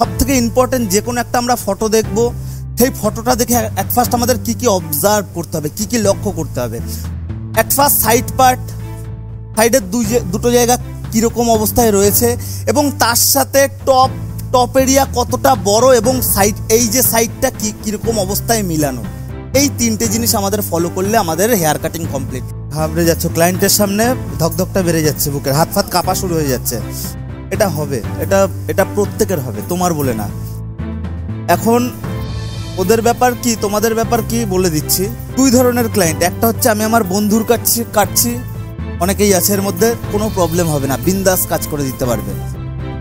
সবথেকে ইম্পর্টেন্ট যে কোনো একটা আমরা ফটো দেখব, সেই ফটোটা দেখে অ্যাট ফার্স্ট আমাদের কি কি অবজার্ভ করতে হবে, কি কি লক্ষ্য করতে হবে। অ্যাট ফার্স্ট সাইড পার্ট, সাইডের দুটো জায়গা কীরকম অবস্থায় রয়েছে এবং তার সাথে টপ এরিয়া কতটা বড় এবং সাইড এই যে সাইডটা কীরকম অবস্থায় মিলানো, এই তিনটে জিনিস আমাদের ফলো করলে আমাদের হেয়ার কাটিং কমপ্লিট। ঘাবড়ে যাচ্ছ ক্লায়েন্টের সামনে, ধকধকটা বেড়ে যাচ্ছে, বুকের হাত ফাত কাঁপা শুরু হয়ে যাচ্ছে। এটা হবে, এটা প্রত্যেকের হবে, তোমার বলে না। এখন ওদের ব্যাপার কি, তোমাদের ব্যাপার কি বলে দিচ্ছি। দুই ধরনের ক্লায়েন্ট, একটা হচ্ছে আমি আমার বন্ধুর কাটছি, অনেকেই আছে এর মধ্যে, কোনো প্রবলেম হবে না, বিন্দাস কাজ করে দিতে পারবে,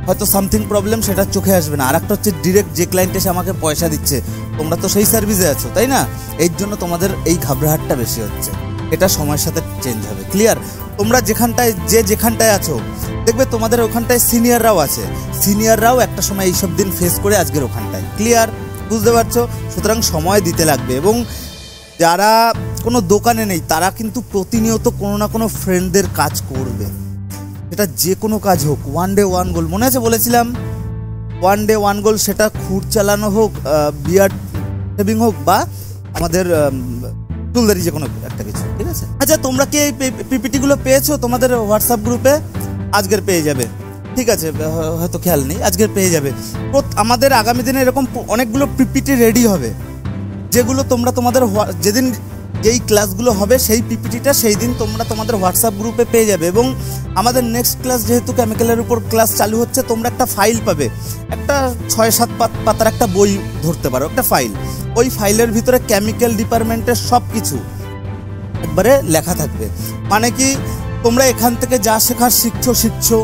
হয়তো সামথিং প্রবলেম সেটা চোখে আসবে না। আর একটা হচ্ছে ডিরেক্ট যে ক্লায়েন্ট এসে আমাকে পয়সা দিচ্ছে, তোমরা তো সেই সার্ভিসে আছো তাই না, এর জন্য তোমাদের এই ঘাবড়াহাটটা বেশি হচ্ছে। এটা সময়ের সাথে চেঞ্জ হবে, ক্লিয়ার। তোমরা যেখানটায় আছো দেখবে তোমাদের ওখানটায় সিনিয়ররাও আছে, সিনিয়ররাও একটা সময় এইসব দিন ফেস করে আজকের ওখানটায়, ক্লিয়ার, বুঝতে পারছো। সুতরাং সময় দিতে লাগবে। এবং যারা কোনো দোকানে নেই তারা কিন্তু প্রতিনিয়ত কোনো না কোনো ফ্রেন্ডদের কাজ করবে, সেটা যে কোনো কাজ হোক। ওয়ান ডে ওয়ান গোল, মনে আছে বলেছিলাম, ওয়ান ডে ওয়ান গোল, সেটা খুর চালানো হোক, বিয়ার্ড শেভিং হোক, বা আমাদের চুলদারি, যে কোনো একটা কিছু, ঠিক আছে। আচ্ছা, তোমরা কি এই পিপিটিগুলো পেয়েছো তোমাদের হোয়াটসঅ্যাপ গ্রুপে? আজকের পেয়ে যাবে, ঠিক আছে, হয়তো খেয়াল নেই, আজকের পেয়ে যাবে। আমাদের আগামী দিনে এরকম অনেকগুলো পিপিটি রেডি হবে, যেগুলো তোমরা তোমাদের যেদিন যেই ক্লাসগুলো হবে সেই পিপিটিটা সেই দিন তোমরা তোমাদের হোয়াটসঅ্যাপ গ্রুপে পেয়ে যাবে। এবং আমাদের নেক্সট ক্লাস যেহেতু কেমিক্যালের উপর ক্লাস চালু হচ্ছে, তোমরা একটা ফাইল পাবে, একটা 6-7 পাতার একটা বই ধরতে পারো, একটা ফাইল। ওই ফাইলের ভিতরে কেমিক্যাল ডিপার্টমেন্টের সব কিছু একবারে লেখা থাকবে। মানে কি, তোমরা এখান থেকে যা শেখার শিখছো,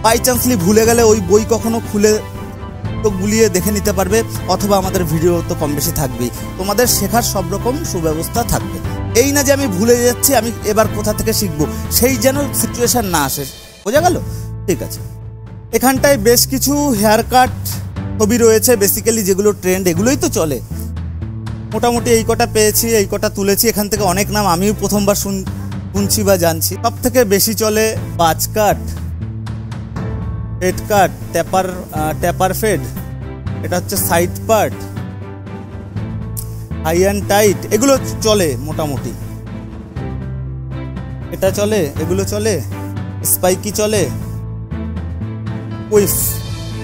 বাই চান্সলি ভুলে গেলে ওই বই কখনো খুলে গুলিয়ে দেখে নিতে পারবে, অথবা আমাদের ভিডিও তো কম বেশি থাকবেই, তোমাদের শেখার সব রকম সুব্যবস্থা থাকবে। এই না যে আমি ভুলে যাচ্ছি, আমি এবার কোথা থেকে শিখবো, সেই যেন সিচুয়েশন না আসে, বোঝা গেল? ঠিক আছে। এখানটায় বেশ কিছু হেয়ার কাট ছবি রয়েছে, বেসিক্যালি যেগুলো ট্রেন্ড, এগুলোই তো চলে। মোটামুটি এই কটা পেয়েছি, এই কটা তুলেছি। এখান থেকে অনেক নাম আমিও প্রথমবার শুনছি বা জানছি। সব থেকে বেশি চলে বাজ কাট, হেড কাট, ট্যাপার ফেড, এটা হচ্ছে side part, high and tight, এগুলো চলে মোটামুটি। এটা চলে, এগুলো চলে, স্পাইকি চলে, উইফ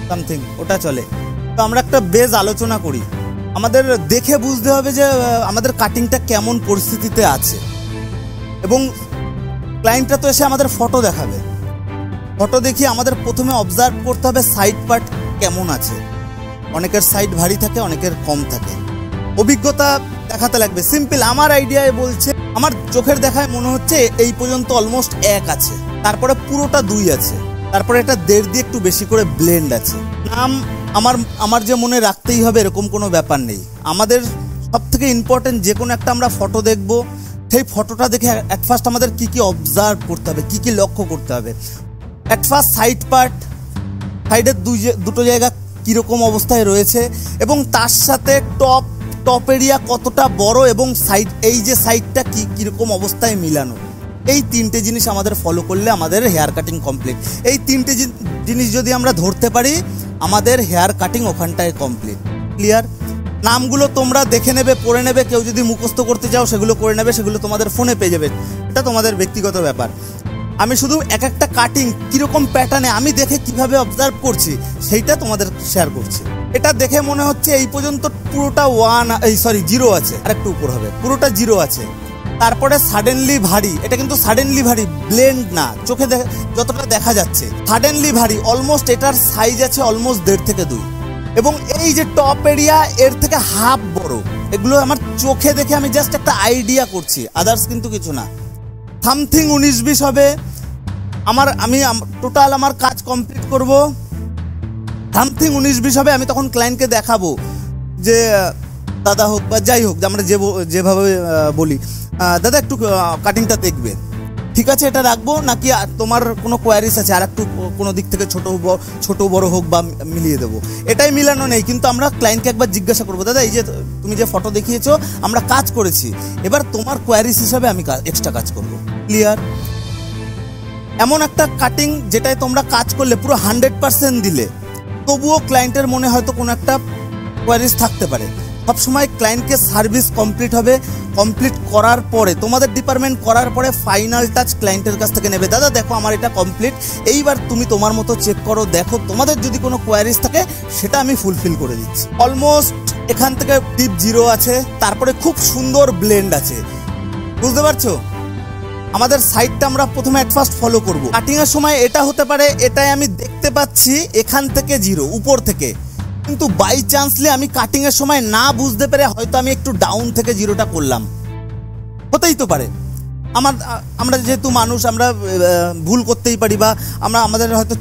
সামথিং, ওটা চলে। তো আমরা একটা বেজ আলোচনা করি। আমাদের দেখে বুঝতে হবে যে আমাদের কাটিংটা কেমন পরিস্থিতিতে আছে, এবং ক্লায়েন্টরা তো এসে আমাদের ফটো দেখাবে, ফটো দেখিয়ে আমাদের প্রথমে অবজার্ভ করতে হবে সাইড পার্ট কেমন আছে। অনেকের সাইড ভারী থাকে, অনেকের কম থাকে, অভিজ্ঞতা দেখাতে লাগবে। সিম্পল আমার আইডিয়ায় বলছে, আমার চোখের দেখায় মনে হচ্ছে এই পর্যন্ত অলমোস্ট 1 আছে, তারপরে পুরোটা 2 আছে, তারপরে এটা 1.5 দিয়ে একটু বেশি করে ব্লেন্ড আছে। নাম আমার যে মনে রাখতেই হবে এরকম কোনো ব্যাপার নেই। আমাদের সব থেকে ইম্পর্টেন্ট যে কোনো একটা আমরা ফটো দেখব, সেই ফটোটা দেখে অ্যাট ফার্স্ট আমাদের কি কি অবজার্ভ করতে হবে, কি কি লক্ষ্য করতে হবে। অ্যাট ফার্স্ট সাইড পার্ট, সাইডের দুটো জায়গা কীরকম অবস্থায় রয়েছে এবং তার সাথে টপ এরিয়া কতটা বড় এবং সাইড এই যে সাইডটা কীরকম অবস্থায় মিলানো, এই তিনটে জিনিস আমাদের ফলো করলে আমাদের হেয়ার কাটিং কমপ্লিট। এই তিনটে জিনিস যদি আমরা ধরতে পারি, আমাদের হেয়ার কাটিং ওখানটায় কমপ্লিট, ক্লিয়ার। নামগুলো তোমরা দেখে নেবে, পড়ে নেবে, কেউ যদি মুখস্থ করতে চাও সেগুলো করে নেবে, সেগুলো তোমাদের ফোনে পেয়ে যাবে, এটা তোমাদের ব্যক্তিগত ব্যাপার। আমি শুধু এক একটা কাটিং কীরকম প্যাটার্নে আমি দেখে কিভাবে অবজার্ভ করছি সেইটা তোমাদের শেয়ার করছি। এটা দেখে মনে হচ্ছে এই পর্যন্ত পুরোটা 0 আছে, আর একটু উপর হবে, পুরোটা 0 আছে। তারপরে সাডেনলি ভারী, এটা কিন্তু সাডেনলি ভারী, ব্লেন্ড না, চোখে যতটা দেখা যাচ্ছে সাডেনলি ভারী, অলমোস্ট এটার সাইজ আছে অলমোস্ট 1.5 থেকে 2, এবং এই যে টপ এরিয়া এর থেকে হাফ বড়। এগুলো আমার চোখে দেখে আমি জাস্ট একটা আইডিয়া করছি, আদার্স কিন্তু কিছু না। সামথিং 19-20 হবে। আমি টোটাল আমার কাজ কমপ্লিট করব, সামথিং 19-20 হবে। আমি তখন ক্লায়েন্টকে দেখাবো যে দাদা হোক বা যাই হোক, আমরা যেভাবে বলি, দাদা একটু কাটিংটা দেখবে, ঠিক আছে, এটা রাখবো নাকি তোমার কোনো কোয়ারিস আছে, আর একটু কোনো দিক থেকে ছোট বড় হোক বা মিলিয়ে দেবো, এটাই মিলানো নেই। কিন্তু আমরা ক্লায়েন্টকে একবার জিজ্ঞাসা করবো, দাদা এই যে তুমি যে ফটো দেখিয়েছো আমরা কাজ করেছি, এবার তোমার কোয়ারিস হিসাবে আমি এক্সট্রা কাজ করবো, ক্লিয়ার। এমন একটা কাটিং যেটায় তোমরা কাজ করলে পুরো 100% দিলে, তবুও ক্লায়েন্টের মনে হয়তো কোনো একটা কোয়ারিজ থাকতে পারে। সবসময় ক্লায়েন্টকে সার্ভিস কমপ্লিট হবে, কমপ্লিট করার পরে তোমাদের ডিপার্টমেন্ট করার পরে ফাইনাল টাচ ক্লায়েন্টের কাছ থেকে নেবে। দাদা দেখো আমার এটা কমপ্লিট, এইবার তুমি তোমার মতো চেক করো, দেখো তোমাদের যদি কোনো কোয়ারিজ থাকে সেটা আমি ফুলফিল করে দিচ্ছি। অলমোস্ট এখান থেকে ডিপ জিরো আছে, তারপরে খুব সুন্দর ব্লেন্ড আছে, বুঝতে পারছো? আমাদের সাইডটা আমরা প্রথমে অ্যাট ফার্স্ট ফলো করব। কাটিং এর সময় এটা হতে পারে, এটাই আমি দেখতে পাচ্ছি এখান থেকে জিরো উপর থেকে, কিন্তু বাই চান্সলি আমি কাটিং এর সময় না বুঝতে পেরে হয়তো আমি একটু ডাউন থেকে জিরোটা করলাম, হতেই তো পারে। আমরা যেহেতু মানুষ, আমরা ভুল করতেই পারি, বা আমাদের হয়তো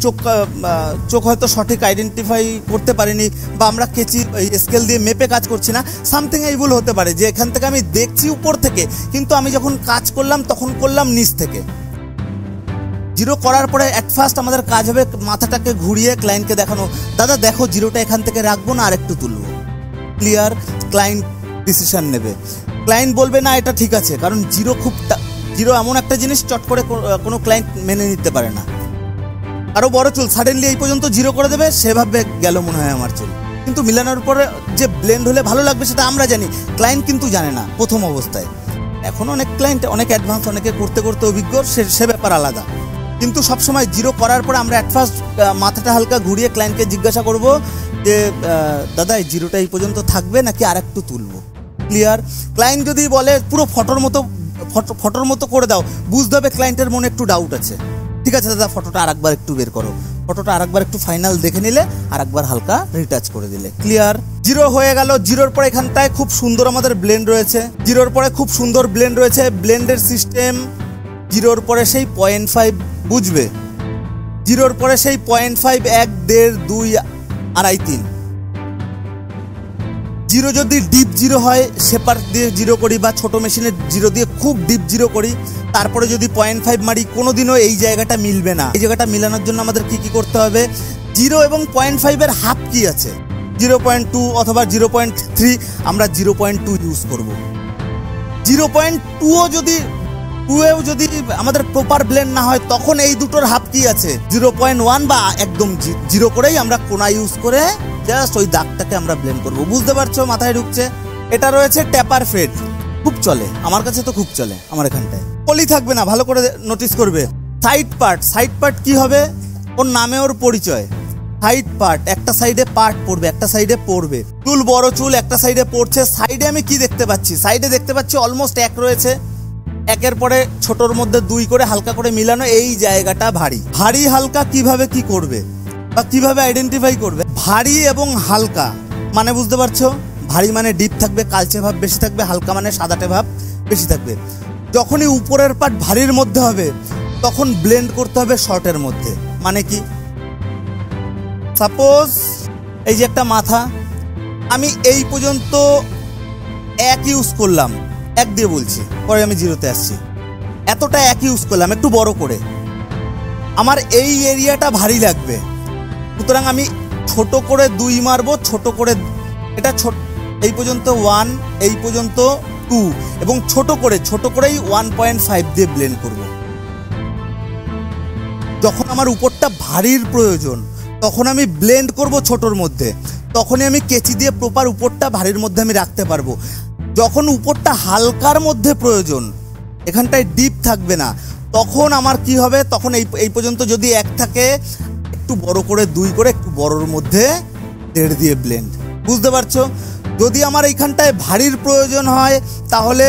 চোখ হয়তো সঠিক আইডেন্টিফাই করতে পারিনি, বা আমরা কেচি স্কেল দিয়ে মেপে কাজ করছি না, সামথিং এই ভুল হতে পারে যে এখান থেকে আমি দেখছি উপর থেকে, কিন্তু আমি যখন কাজ করলাম তখন করলাম নিচ থেকে। জিরো করার পরে অ্যাট ফার্স্ট আমাদের কাজ হবে মাথাটাকে ঘুরিয়ে ক্লায়েন্টকে দেখানো, দাদা দেখো জিরোটা এখান থেকে রাখবো না আর একটু তুলবো। ক্লিয়ার? ক্লায়েন্ট ডিসিশন নেবে। ক্লায়েন্ট বলবে না এটা ঠিক আছে, কারণ জিরো এমন একটা জিনিস চট করে কোনো ক্লায়েন্ট মেনে নিতে পারে না। আরও বড় চুল সাডেনলি এই পর্যন্ত জিরো করে দেবে, সেভাবে গেল মনে হয় আমার চুল। কিন্তু মিলানোর পরে যে ব্লেন্ড হলে ভালো লাগবে সেটা আমরা জানি, ক্লায়েন্ট কিন্তু জানে না প্রথম অবস্থায়। এখন অনেক ক্লায়েন্ট অনেক অ্যাডভান্স, অনেকে করতে করতে অভিজ্ঞ, সে ব্যাপার আলাদা। কিন্তু সবসময় জিরো করার পরে আমরা অ্যাট ফার্স্ট মাথাটা হালকা ঘুরিয়ে ক্লায়েন্টকে জিজ্ঞাসা করব যে দাদা এই জিরোটা এই পর্যন্ত থাকবে নাকি আর একটু তুলবো। ক্লিয়ার? ক্লায়েন্ট যদি বলে পুরো ফটোর মতো করে দাও, বুঝতে হবে ক্লায়েন্টের মনে একটু ডাউট আছে। ঠিক আছে দাদা ফটোটা আরেকবার একটু বের করো, ফটোটা আরেকবার একটু ফাইনাল দেখে নিলে আরেকবার হালকা রিটাচ করে দিলে। ক্লিয়ার? জিরো হয়ে গেল। জিরোর পরে এখানটায় খুব সুন্দর আমাদের ব্লেন্ড রয়েছে, জিরোর পরে খুব সুন্দর ব্লেন্ড রয়েছে। ব্লেন্ডের সিস্টেম জিরোর পরে সেই 0.5 বুঝবে, জিরোর পরে সেই 0.5, 1, 1.5, 2, 2.5, 3। জিরো যদি ডিপ জিরো হয় সেপার দিয়ে জিরো করি, বা ছোট মেশিনের জিরো দিয়ে খুব ডিপ জিরো করি, তারপরে যদি 0.5 মারি, কোনোদিনও এই জায়গাটা মিলবে না। এই জায়গাটা মিলানোর জন্য আমাদের কি করতে হবে? জিরো এবং 0.5 এর হাফ কি আছে, 0.2 অথবা 0.3, আমরা 0.2 ইউজ করব। 0.2ও যদি আমাদের প্রপার ব্লেন্ড না হয়, তখন এই দুটোর হাফ কি আছে 0.1, বা একদম জিরো করেই আমরা কোনা ইউজ করে জাস্ট ওই দাগটাকে আমরা ব্লেন্ড করব। বুঝতে পারছো? মাথায় ঢুকছে? এটা রয়েছে ট্যাপার ফেড, খুব চলে আমার কাছে, তো খুব চলে আমার এখানটায়। পলি থাকবে না, ভালো করে নোটিস করবে। সাইড পার্ট কি হবে? ওর নামে ওর পরিচয়। সাইড পার্ট, একটা সাইডে পার্ট পড়বে, একটা সাইডে পড়বে। চুল বড় চুল একটা সাইডে পড়ছে, সাইডে আমি কি দেখতে পাচ্ছি? সাইডে দেখতে পাচ্ছি অলমোস্ট 1 রয়েছে, 1-এর পরে ছোটর মধ্যে 2 করে হালকা করে মিলানো। এই জায়গাটা ভারী হালকা কিভাবে কি করবে বা কিভাবে আইডেন্টিফাই করবে? ভারী এবং হালকা মানে বুঝতে পারছো? ভারী মানে ডিপ থাকবে, কালচে ভাব বেশি থাকবে, হালকা মানে সাদাটে ভাব বেশি থাকবে। যখনই উপরের পার্ট ভারীর মধ্যে হবে তখন ব্লেন্ড করতে হবে শর্টের মধ্যে। মানে কি? সাপোজ এই যে একটা মাথা, আমি এই পর্যন্ত 1 ইউজ করলাম, 1 দিয়ে বলছি, পরে আমি জিরোতে আসছি। এতটা 1 ইউজ করলাম একটু বড় করে, আমার এই এরিয়াটা ভারী লাগবে, সুতরাং আমি ছোট করে 2 মারবো, ছোট করে এটা এই পর্যন্ত 1, এই পর্যন্ত 2, এবং ছোট করেই 1.5 দিয়ে ব্লেন্ড করব। যখন আমার উপরটা ভারীর প্রয়োজন তখন আমি ব্লেন্ড করব ছোটর মধ্যে, তখনই আমি কেচি দিয়ে প্রপার উপরটা ভারীর মধ্যে আমি রাখতে পারবো। যখন উপরটা হালকার মধ্যে প্রয়োজন, এখানটায় ডিপ থাকবে না, তখন আমার কি হবে? তখন এই পর্যন্ত যদি 1 থাকে, একটু বড় করে 2 করে একটু বড়র মধ্যে 1.5 দিয়ে ব্লেন্ড। বুঝতে পারছো? যদি আমার এইখানটায় ভারীর প্রয়োজন হয় তাহলে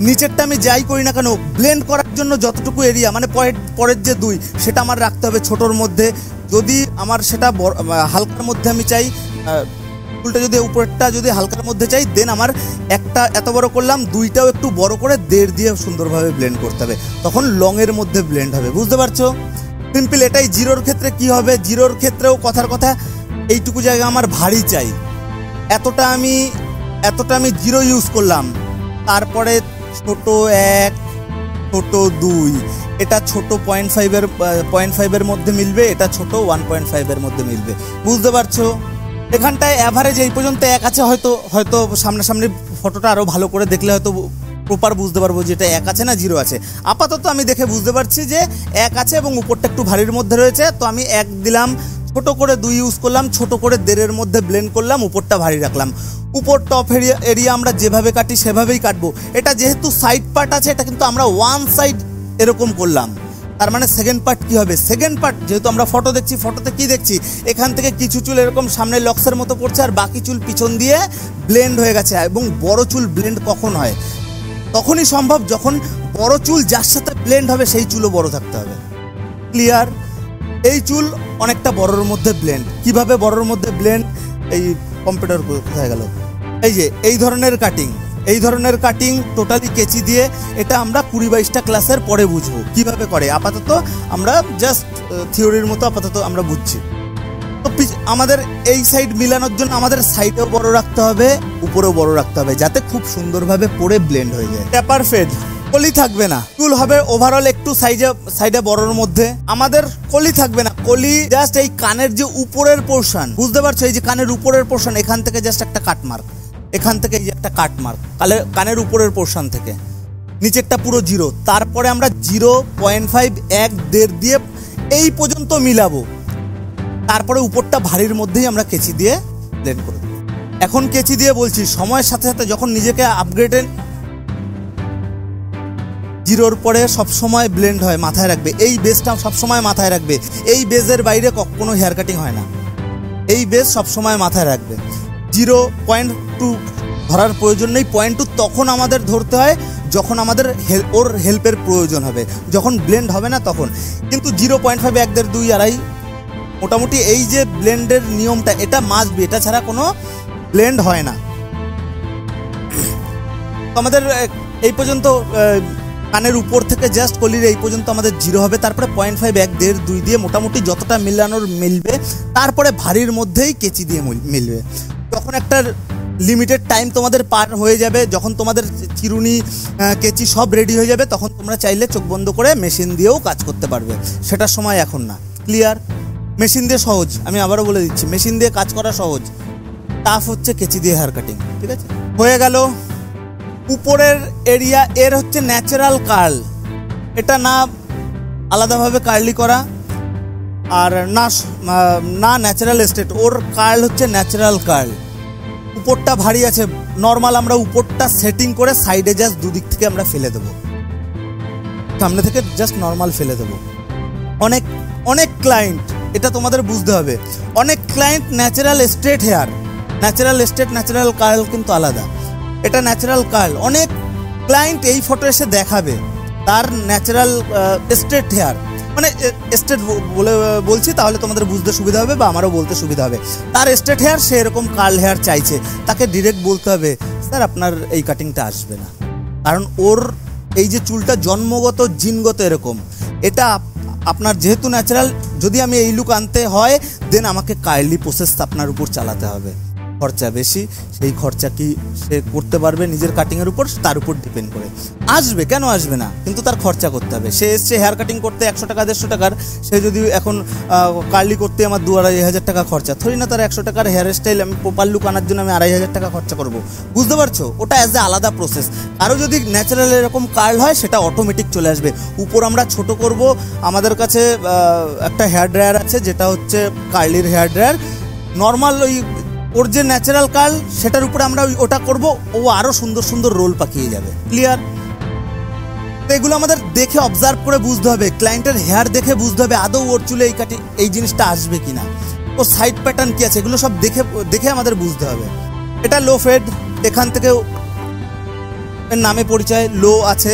নিচেরটা আমি যাই করি না কেন, ব্লেন্ড করার জন্য যতটুকু এরিয়া মানে পরের যে 2 সেটা আমার রাখতে হবে ছোটোর মধ্যে। যদি আমার সেটা হালকার মধ্যে আমি চাই, চুলটা যদি উপরেরটা যদি হালকার মধ্যে চাই, দেন আমার একটা এত বড় করলাম, 2টাও একটু বড় করে 1.5 দিয়ে সুন্দরভাবে ব্লেন্ড করতে হবে, তখন লংয়ের মধ্যে ব্লেন্ড হবে। বুঝতে পারছো? সিম্পল এটাই। জিরোর ক্ষেত্রে কি হবে? জিরোর ক্ষেত্রেও কথার কথা এইটুকু জায়গা আমার ভারী চাই, এতটা আমি জিরো ইউজ করলাম, তারপরে ছোট 1, ছোট 2, এটা ছোট 0.5 মধ্যে মিলবে, এটা ছোট 1.5 মধ্যে মিলবে। বুঝতে পারছো? এখানটায় অ্যাভারেজ এই পর্যন্ত 1 আছে, হয়তো সামনাসামনি ফটোটা আরও ভালো করে দেখলে হয়তো প্রপার বুঝতে পারবো যে এটা 1 আছে না 0 আছে। আপাতত আমি দেখে বুঝতে পারছি যে 1 আছে এবং উপরটা একটু ভারীর মধ্যে রয়েছে, তো আমি 1 দিলাম, ছোট করে 2 ইউজ করলাম, ছোট করে 1.5-এর মধ্যে ব্লেন্ড করলাম, উপরটা ভারী রাখলাম। উপর টপ এরিয়া আমরা যেভাবে কাটি সেভাবেই কাটবো। এটা যেহেতু সাইড পার্ট আছে, এটা কিন্তু আমরা ওয়ান সাইড এরকম করলাম। তার মানে সেকেন্ড পার্ট কি হবে? সেকেন্ড পার্ট যেহেতু আমরা ফটো দেখছি, ফটোতে কি দেখছি, এখান থেকে কিছু চুল এরকম সামনে লক্সের মতো পড়ছে আর বাকি চুল পিছন দিয়ে ব্লেন্ড হয়ে গেছে। এবং বড় চুল ব্লেন্ড কখন হয়? তখনই সম্ভব যখন বড় চুল যার সাথে ব্লেন্ড হবে সেই চুলও বড় থাকতে হবে। ক্লিয়ার? এই চুল অনেকটা বড়র মধ্যে ব্লেন্ড। কিভাবে বড়র মধ্যে ব্লেন্ড? এই কম্পিউটার কোথায় গেল? এই যে এই ধরনের কাটিং টোটালি কেচি দিয়ে, এটা আমরা 20-22টা ক্লাসের পরে বুঝবো কিভাবে করে। আপাতত আমরা জাস্ট থিওরির মতো আপাতত আমরা বুঝছি। তো আমাদের এই সাইড মিলানোর জন্য আমাদের সাইডেও বড় রাখতে হবে, উপরেও বড় রাখতে হবে, যাতে খুব সুন্দরভাবে পরে ব্লেন্ড হয়ে যায়। ট্যাপার ফেড, কলি থাকবে না, চুল হবে ওভারঅল একটু সাইডে বড়র মধ্যে। আমাদের কলি থাকবে না, কলি জাস্ট এই কানের যে উপরের পোর্শন, বুঝতে পারছো? এই যে কানের উপরের পোর্শন, এখান থেকে জাস্ট একটা কাটমার্ক, এখান থেকে এই যে একটা কাটমার্ক কানের উপরের পোর্শন থেকে, নিচেরটা পুরো 0। তারপরে আমরা 0.5 1.5 দিয়ে এই পর্যন্ত মিলাবো। তারপরে উপরটা ভারীর মধ্যেই আমরা কেচি দিয়ে ব্লেন্ড করে দেবো। এখন কেচি দিয়ে বলছি, সময়ের সাথে সাথে যখন নিজেকে আপগ্রেডেড, 0-র পরে সবসময় ব্লেন্ড হয়, মাথায় রাখবে। এই বেসটা সবসময় মাথায় রাখবে, এই বেসের বাইরে কখনো হেয়ার কাটিং হয় না। এই বেস সবসময় মাথায় রাখবে। 0.2 ধরার প্রয়োজন নেই। 0.2 তখন আমাদের ধরতে হয় যখন আমাদের ওর হেল্পের প্রয়োজন হবে, যখন ব্লেন্ড হবে না তখন। কিন্তু 0.5 1.5 2 2.5 মোটামুটি এই যে ব্লেন্ডের নিয়মটা, এটা মাস্ট বি, এটা ছাড়া কোনো ব্লেন্ড হয় না। তো আমাদের এই পর্যন্ত কানের উপর থেকে জাস্ট কলির এই পর্যন্ত আমাদের 0 হবে। তারপরে 0.5 1.5 2 দিয়ে মোটামুটি যতটা মিলানোর মিলবে, তারপরে ভারীর মধ্যেই কেচি দিয়ে মিলবে। তখন একটা লিমিটেড টাইম তোমাদের পার হয়ে যাবে, যখন তোমাদের চিরুনি কেচি সব রেডি হয়ে যাবে, তখন তোমরা চাইলে চোখ বন্ধ করে মেশিন দিয়েও কাজ করতে পারবে। সেটার সময় এখন না। ক্লিয়ার? মেশিন দিয়ে সহজ, আমি আবারও বলে দিচ্ছি, মেশিন দিয়ে কাজ করা সহজ, টাফ হচ্ছে কেচি দিয়ে হেয়ার কাটিং। ঠিক আছে, হয়ে গেল। উপরের এরিয়া এর হচ্ছে ন্যাচারাল কার্ল, এটা না আলাদাভাবে কার্লি করা আর না ন্যাচারাল এস্টেট, ওর কার্ল হচ্ছে ন্যাচারাল কার্ল। উপরটা ভারী আছে, নর্মাল আমরা উপরটা সেটিং করে সাইডে জাস্ট দুদিক থেকে আমরা ফেলে দেবো, সামনে থেকে জাস্ট নর্মাল ফেলে দেবো। অনেক ক্লায়েন্ট, এটা তোমাদের বুঝতে হবে, অনেক client natural straight hair, natural curl কিন্তু আলাদা। এটা ন্যাচারাল কার্ল, অনেক ক্লায়েন্ট এই ফটো এসে দেখাবে তার ন্যাচারাল স্ট্রেট হেয়ার, মানে স্ট্রেট বলে বলছি তাহলে তোমাদের বুঝতে সুবিধা হবে বা আমারও বলতে সুবিধা হবে। তার স্ট্রেট হেয়ার, সে এরকম কার্ল হেয়ার চাইছে, তাকে ডিরেক্ট বলতে হবে স্যার আপনার এই কাটিংটা আসবে না, কারণ ওর এই যে চুলটা জন্মগত জিনগত এরকম, এটা আপনার যেহেতু ন্যাচারাল, যদি আমি এই লুক আনতে হয় দেন আমাকে কার্লি প্রসেস আপনার উপর চালাতে হবে, খরচা বেশি, সেই খরচা কি সে করতে পারবে নিজের কাটিংয়ের উপর, তার উপর ডিপেন্ড করে। আসবে, কেন আসবে না, কিন্তু তার খরচা করতে হবে। সে এসছে হেয়ার কাটিং করতে 100 টাকা 150 টাকার, সে যদি এখন কার্লি করতে আমার 2-2.5 টাকা খরচা, থরি না তার 100 টাকার হেয়ার স্টাইল আমি প্রপার লুক আনার জন্য আমি 2.5 টাকা খরচা করবো, বুঝতে পারছো? ওটা অ্যাজ এ আলাদা প্রসেস। আরও যদি ন্যাচারাল এরকম কার্ল হয় সেটা অটোমেটিক চলে আসবে। উপর আমরা ছোট করব, আমাদের কাছে একটা হেয়ার ড্রায়ার আছে যেটা হচ্ছে কার্লির হেয়ার ড্রায়ার, নর্মাল ওই ওর যে ন্যাচারাল কার্ল সেটার উপরে আমরা ওটা করব, ও আরও সুন্দর সুন্দর রোল পাকিয়ে যাবে। ক্লিয়ার? তো এগুলো আমাদের দেখে অবজার্ভ করে বুঝতে হবে, ক্লায়েন্টের হেয়ার দেখে বুঝতে হবে আদৌ ওর চুলে এই জিনিসটা আসবে কিনা, ও সাইড প্যাটার্ন কি আছে, এগুলো সব দেখে আমাদের বুঝতে হবে। এটা লো ফেড, এখান থেকে এর নামে পরিচয়, লো আছে,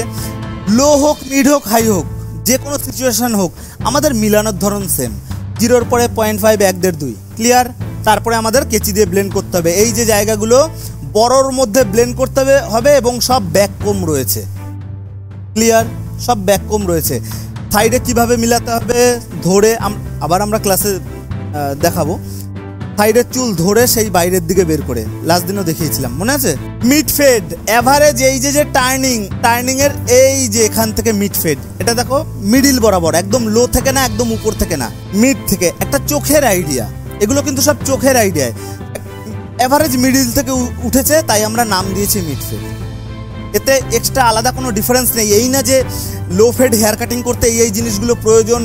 লো হোক, মিড হোক, হাই হোক, যে কোনো সিচুয়েশন হোক, আমাদের মিলানোর ধরন সেম। 0-র পরে 0.5 1.5 2। ক্লিয়ার? তারপরে আমাদের কেচি দিয়ে ব্লেন্ড করতে হবে। এই যে জায়গাগুলো বড়র মধ্যে ব্লেন্ড করতে হবে এবং সব ব্যাক কম রয়েছে। ক্লিয়ার? সব ব্যাক কম রয়েছে। সাইডে কিভাবে মিলাতে হবে ধরে আবার আমরা ক্লাসে দেখাবো। সাইডের চুল ধরে সেই বাইরের দিকে বের করে, লাস্ট দিনও দেখিয়েছিলাম, মনে আছে? মিড ফেড, এভারেজ এই যে টার্নিং এর এই যে এখান থেকে মিড ফেড, এটা দেখো মিডিল বরাবর, একদম লো থেকে না, একদম উপর থেকে না, মিড থেকে, একটা চোখের আইডিয়া, এগুলো কিন্তু সব চোখের আইডিয়ায়, এভারেজ মিডিল থেকে উঠেছে তাই আমরা নাম দিয়েছি মিড ফেড। এতে এক্সট্রা আলাদা কোনো ডিফারেন্স নেই। এই না যে লো ফেড হেয়ার কাটিং করতে এই জিনিসগুলো প্রয়োজন,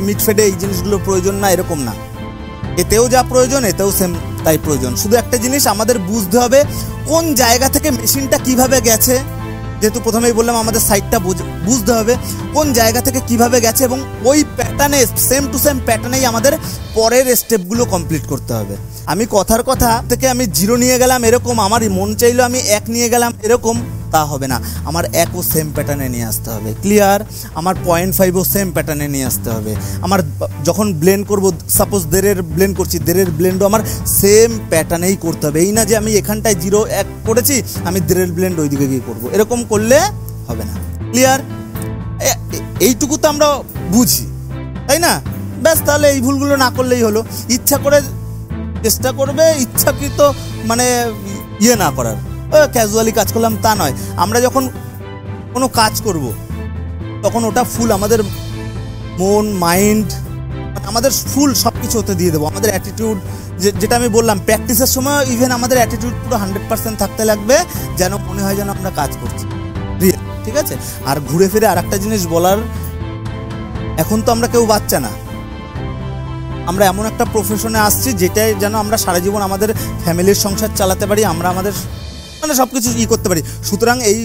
মিড ফেডে এই জিনিসগুলো প্রয়োজন না, এরকম না। এতেও যা প্রয়োজন এতেও সেম তাই প্রয়োজন। শুধু একটা জিনিস আমাদের বুঝতে হবে কোন জায়গা থেকে মেশিনটা কিভাবে গেছে, যেহেতু প্রথমেই বললাম আমাদের সাইটটা বুঝতে হবে কোন জায়গা থেকে কিভাবে গেছে, এবং ওই প্যাটার্নে সেম টু সেম প্যাটার্নেই আমাদের পরের স্টেপগুলো কমপ্লিট করতে হবে। আমি কথার কথা থেকে আমি 0 নিয়ে গেলাম এরকম, আমার মন চাইলো আমি 1 নিয়ে গেলাম এরকম, তা হবে না। আমার 1ও সেম প্যাটার্নে নিয়ে আসতে হবে, ক্লিয়ার। আমার 0.5ও সেম প্যাটার্নে নিয়ে আসতে হবে। আমার যখন ব্লেন্ড করব, সাপোজ দেড়ের ব্লেন্ড করছি, দেড়ের ব্লেন্ডও আমার সেম প্যাটার্নেই করতে হবে। এই না যে আমি এখানটায় 0 1 করেছি, আমি দেড়ের ব্লেন্ড ওই দিকে গিয়ে করবো, এরকম করলে হবে না, ক্লিয়ার। এইটুকু তো আমরা বুঝি, তাই না? ব্যাস, তাহলে এই ভুলগুলো না করলেই হলো। ইচ্ছা করে চেষ্টা করবে, ইচ্ছাকৃত মানে না করার, ক্যাজুয়ালি কাজ করলাম তা নয়। আমরা যখন কোনো কাজ করব তখন ওটা ফুল আমাদের মন, মাইন্ড, আমাদের ফুল সব কিছু হতে দিয়ে দেবো। আমাদের অ্যাটিটিউড, যেটা আমি বললাম, প্র্যাকটিসের সময় ইভেন আমাদের অ্যাটিটিউড পুরো 100% থাকতে লাগবে, যেন মনে হয় যেন আমরা কাজ করছি, ঠিক আছে? আর ঘুরে ফিরে আর একটা জিনিস বলার, এখন তো আমরা কেউ বাচ্চা না, আমরা এমন একটা প্রফেশনে আসছি যেটাই যেন আমরা সারা জীবন আমাদের ফ্যামিলির সংসার চালাতে পারি, আমরা আমাদের মানে সব কিছু করতে পারি। সুতরাং এই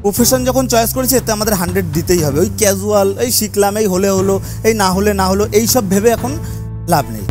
প্রফেশন যখন চয়েস করেছি এতে আমাদের 100 দিতেই হবে। ওই ক্যাজুয়াল, এই শিখলাম, এই হলে হলো, এই না হলে না হলো, এইসব ভেবে এখন লাভ নেই।